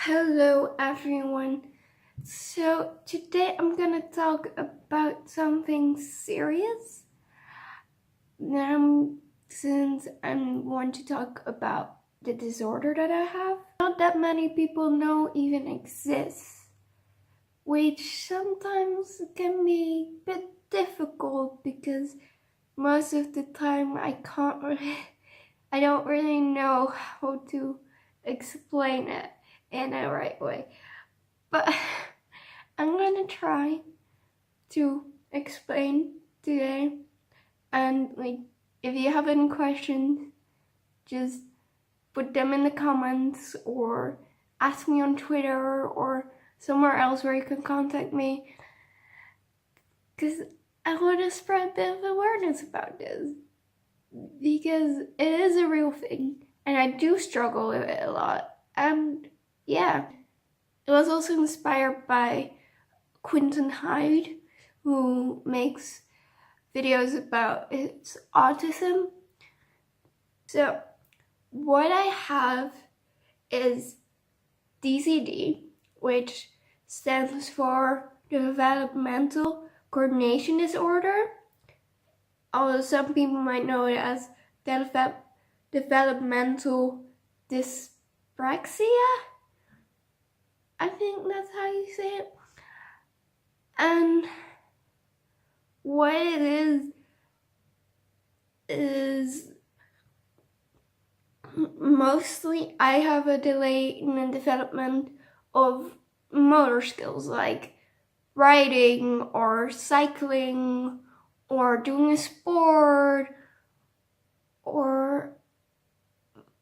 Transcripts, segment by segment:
Hello everyone. So today I'm gonna talk about something serious. Since I'm going to talk about the disorder that I have, not that many people know even exists, which sometimes can be a bit difficult because most of the time I don't really know how to explain it in a right way. But I'm gonna try to explain today, and if you have any questions, just put them in the comments or ask me on Twitter or somewhere else where you can contact me, because I want to spread a bit of awareness about this, because it is a real thing and I do struggle with it a lot. And yeah, it was also inspired by Quentin Hyde, who makes videos about its autism. So what I have is DCD, which stands for Developmental Coordination Disorder. Although some people might know it as developmental dyspraxia. I think that's how you say it. And what it is mostly I have a delay in the development of motor skills like riding or cycling or doing a sport, or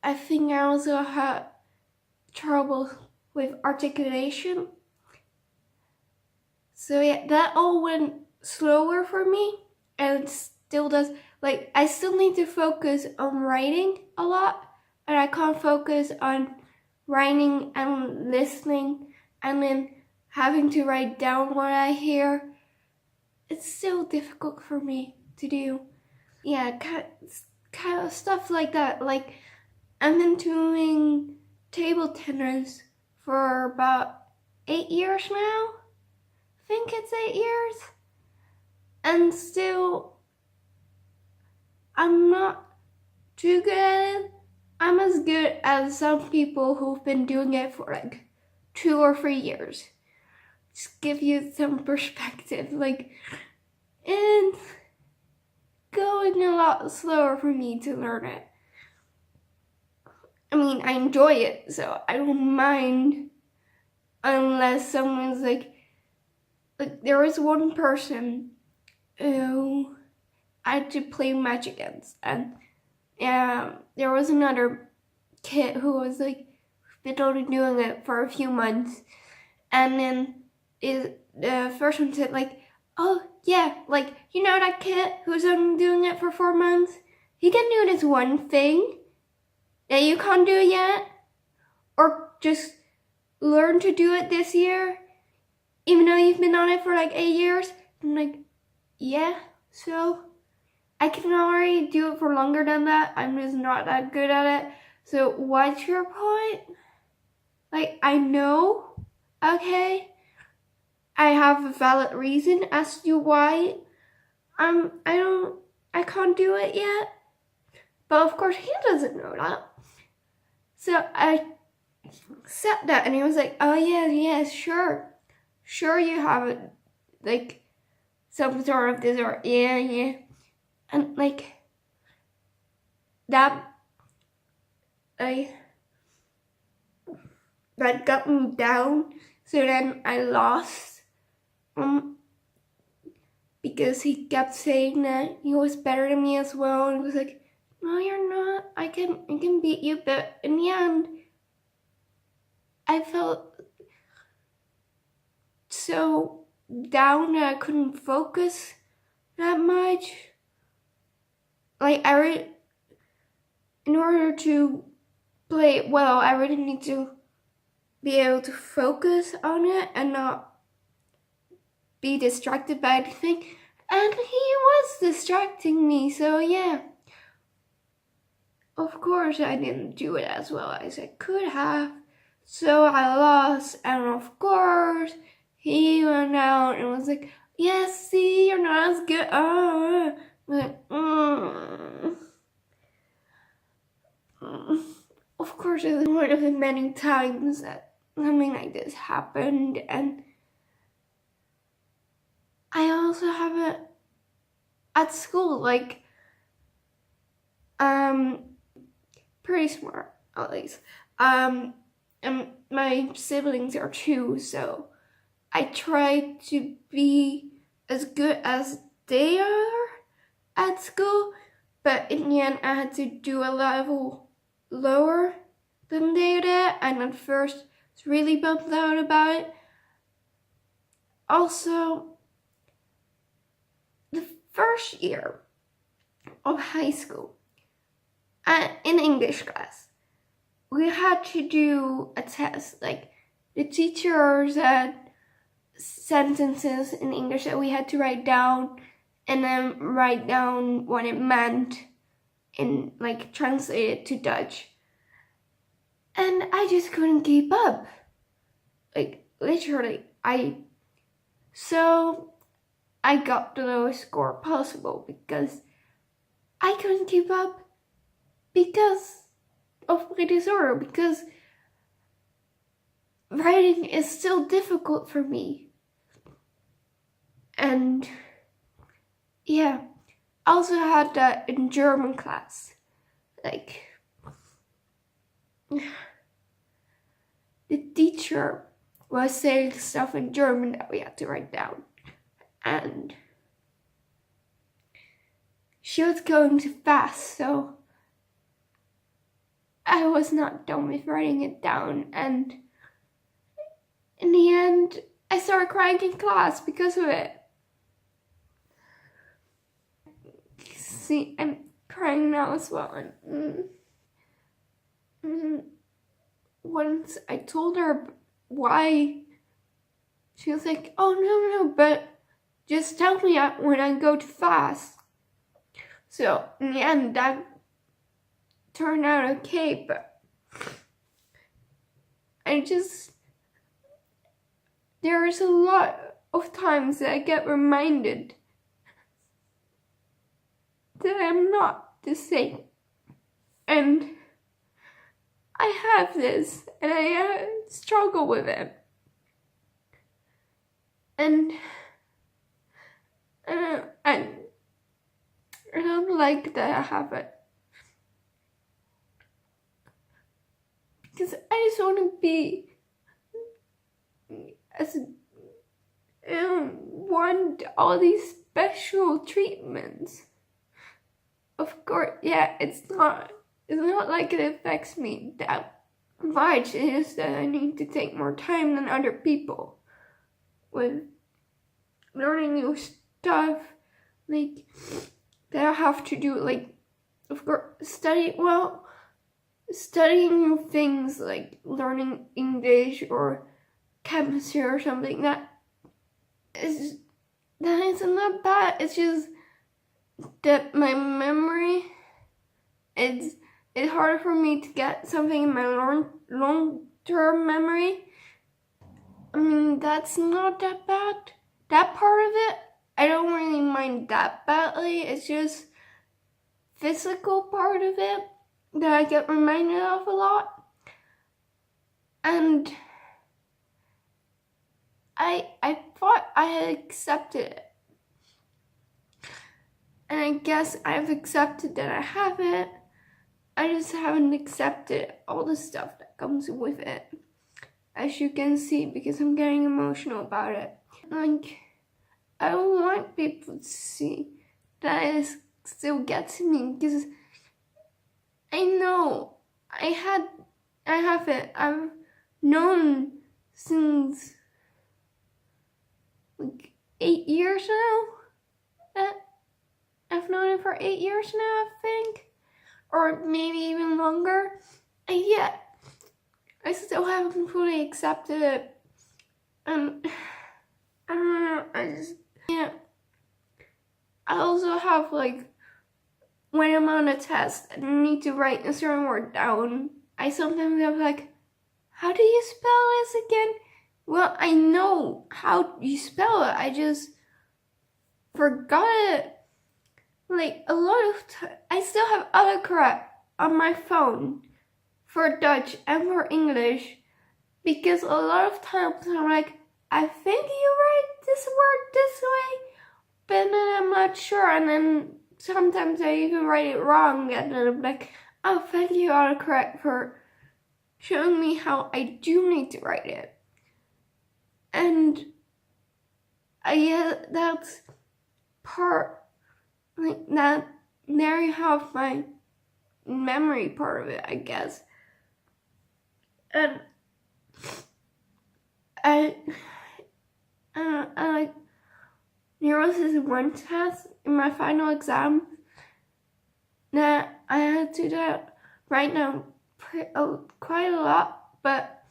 I think I also have trouble with articulation. So yeah, that all went slower for me, and it still does. Like, I still need to focus on writing a lot, and I can't focus on writing and listening and then having to write down what I hear. It's still difficult for me to do. Yeah, kind of stuff like that. Like, I've been doing table tennis for about 8 years now. I think it's 8 years. And still, I'm not too good at it. I'm as good as some people who've been doing it for like 2 or 3 years. Just give you some perspective. Like, it's going a lot slower for me to learn it. I mean, I enjoy it, so I don't mind, unless someone's like there was one person who I had to play match against, and there was another kid who was like been only doing it for a few months, and then the first one said like, oh yeah, like, you know that kid who's only doing it for 4 months? He can do this one thing that you can't do yet, or just learn to do it this year, even though you've been on it for like 8 years. I'm like, yeah, so I can already do it for longer than that. I'm just not that good at it. So what's your point? Like, I know, okay, I have a valid reason as to why I can't do it yet. But of course he doesn't know that. So I said that, and he was like, oh yeah, sure you have it, like some sort of disorder, yeah. And like that got me down. So then I lost, because he kept saying that he was better than me as well, and he was like, no, you're not, I can beat you. But in the end, I felt so down that I couldn't focus that much. Like, in order to play it well, I really need to be able to focus on it and not be distracted by anything. And he was distracting me, so yeah. Of course I didn't do it as well as I could have. So I lost, and of course, he went out and was like, yes, see, you're not as good. Like, Of course, it's one of the many times that something like this happened, and I also have it at school, like, pretty smart, at least. And my siblings are 2, so I try to be as good as they are at school, but in the end I had to do a level lower than they did, and at first I was really bummed out about it. Also, the first year of high school, in English class, we had to do a test. Like, the teacher said sentences in English that we had to write down, and then write down what it meant and like translate it to Dutch. And I just couldn't keep up. Like, literally, so I got the lowest score possible because I couldn't keep up because of my disorder, because writing is still difficult for me. And yeah, I also had that in German class. Like, the teacher was saying stuff in German that we had to write down, and she was going too fast, so I was not done with writing it down, and in the end, I started crying in class because of it. See, I'm crying now as well. And once I told her why, she was like, oh no, but just tell me when I go too fast. So in the end, that turned out okay, but there's a lot of times that I get reminded that I'm not the same. And I have this, and I struggle with it. And I don't like that I have it. Because I just want to be want all these special treatments. Of course, yeah, it's not like it affects me that much. It is that I need to take more time than other people with learning new stuff, like, that I have to do, like, of course, studying new things, like learning English or chemistry or something, that isn't that bad. It's just that my memory, it's harder for me to get something in my long-term memory. I mean, that's not that bad. That part of it, I don't really mind that badly. It's just physical part of it that I get reminded of a lot. And I thought I had accepted it. And I guess I've accepted that I have it. I just haven't accepted all the stuff that comes with it, as you can see, because I'm getting emotional about it. Like, I don't want people to see that it still gets me, because I know I have it. I've known since like 8 years now. I've known it for 8 years now, I think. Or maybe even longer. And yet, I still haven't fully accepted it. And I don't know, I also have, like, when I'm on a test and I need to write a certain word down, I sometimes have like, how do you again? Well, I know how you spell it. I just forgot it. Like, a lot of I still have autocorrect on my phone for Dutch and for English, because a lot of times I'm like, I think you write this word this way, but then I'm not sure, and then sometimes I even write it wrong, and then I'm like, oh, thank you, autocorrect, for showing me how I do need to write it. And yeah, that's part, like, that, there you have my memory part of it, I guess. And I there was this one test in my final exam that I had to do right now quite a lot, but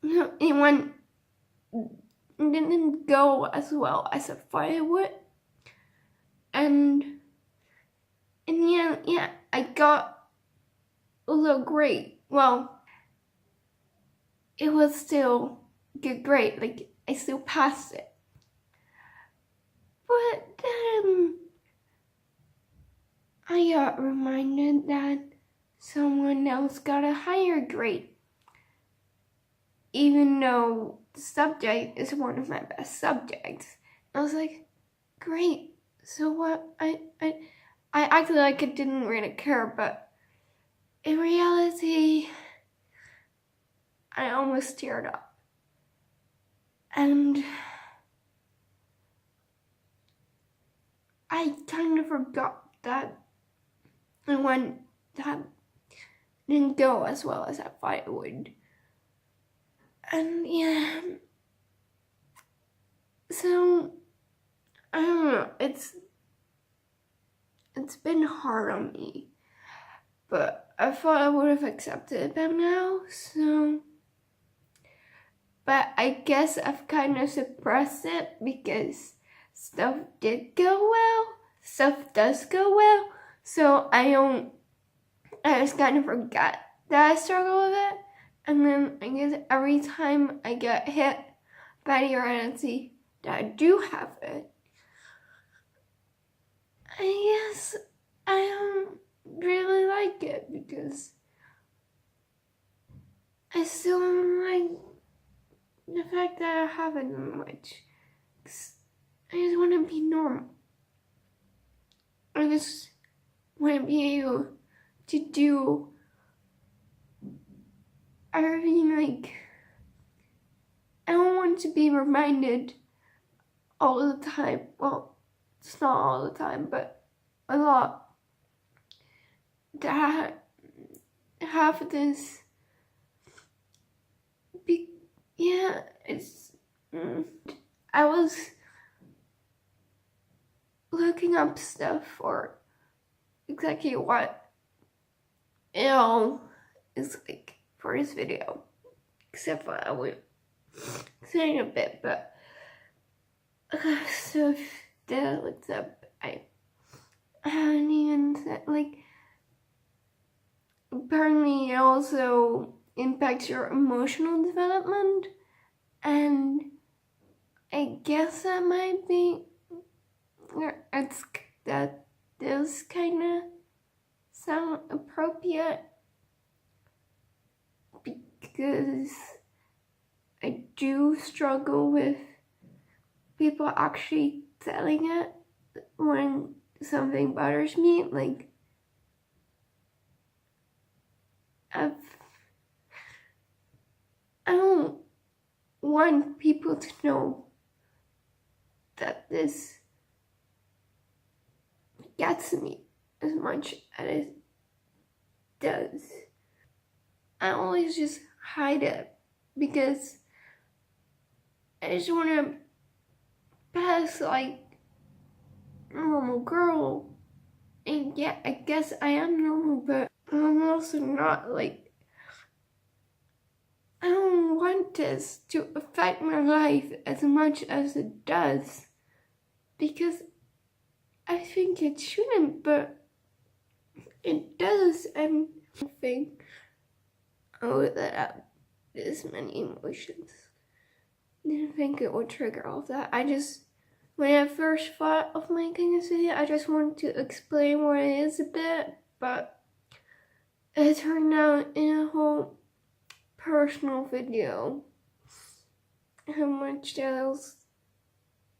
it didn't go as well as I thought it would. And in the end, yeah, I got a little grade. Well, it was still a good grade, like I still passed it. But then I got reminded that someone else got a higher grade, even though the subject is one of my best subjects. I was like, great, so what? I acted like I didn't really care, but in reality, I almost teared up. And I kind of forgot that, and when that didn't go as well as I thought it would. And yeah, so I don't know, it's been hard on me, but I thought I would have accepted it by now, so, but I guess I've kind of suppressed it because stuff did go well, stuff does go well, so I just kind of forgot that I struggle with it, and then I guess every time I get hit by the reality that I do have it, I guess I don't really like it, because I still don't like the fact that I have it much. I just want to be normal. I just want to be able to do everything. Like, I don't want to be reminded all the time. Well, it's not all the time, but a lot, that I have this yeah, it's I was looking up stuff for exactly what it all is like for this video, except for I would say a bit, but so that I looked up, I haven't even said, like, apparently it also impacts your emotional development, and I guess that might be, that does kind of sound appropriate, because I do struggle with people actually telling it when something bothers me. Like, I don't want people to know that this gets me as much as it does. I always just hide it because I just want to pass like a normal girl. And yeah, I guess I am normal, but I'm also not. Like, I don't want this to affect my life as much as it does, because I think it shouldn't, but it does. And I think I'll let that out. this many emotions. Didn't think it would trigger all of that. When I first thought of making this video, I just wanted to explain what it is a bit, but it turned out in a whole personal video how much else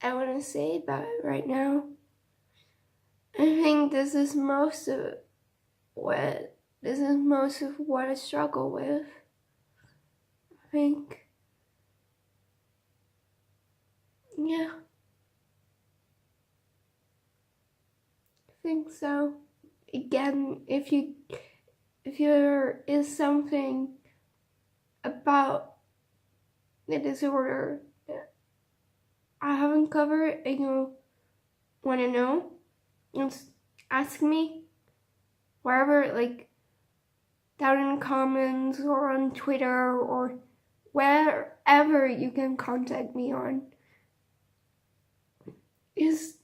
I want to say about it right now. I think this is most of what I struggle with. I think, yeah. I think so. Again, if there is something about the disorder that I haven't covered and you want to know, just ask me wherever, like down in the comments or on Twitter or wherever you can contact me on. Just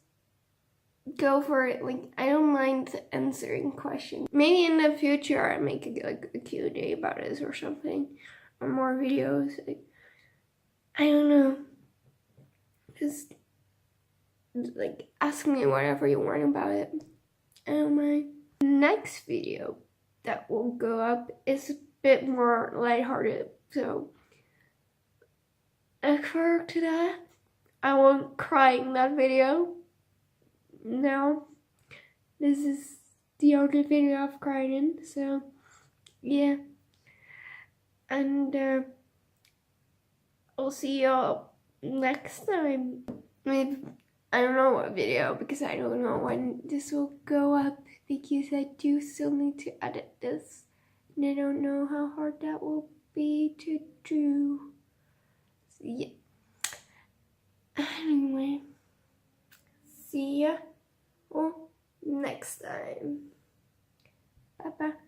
go for it. Like, I don't mind answering questions. Maybe in the future I make a Q&A about this or something, or more videos. I don't know. Just like ask me whatever you want about it. I don't mind. Next video that will go up is a bit more lighthearted, so for today I won't cry in that video. No, this is the only video I've cried in, so yeah. And I'll see y'all next time. Maybe, I don't know what video, because I don't know when this will go up, because I do still need to edit this, and I don't know how hard that will be to do. So yeah. Anyway, see ya next time. Bye bye.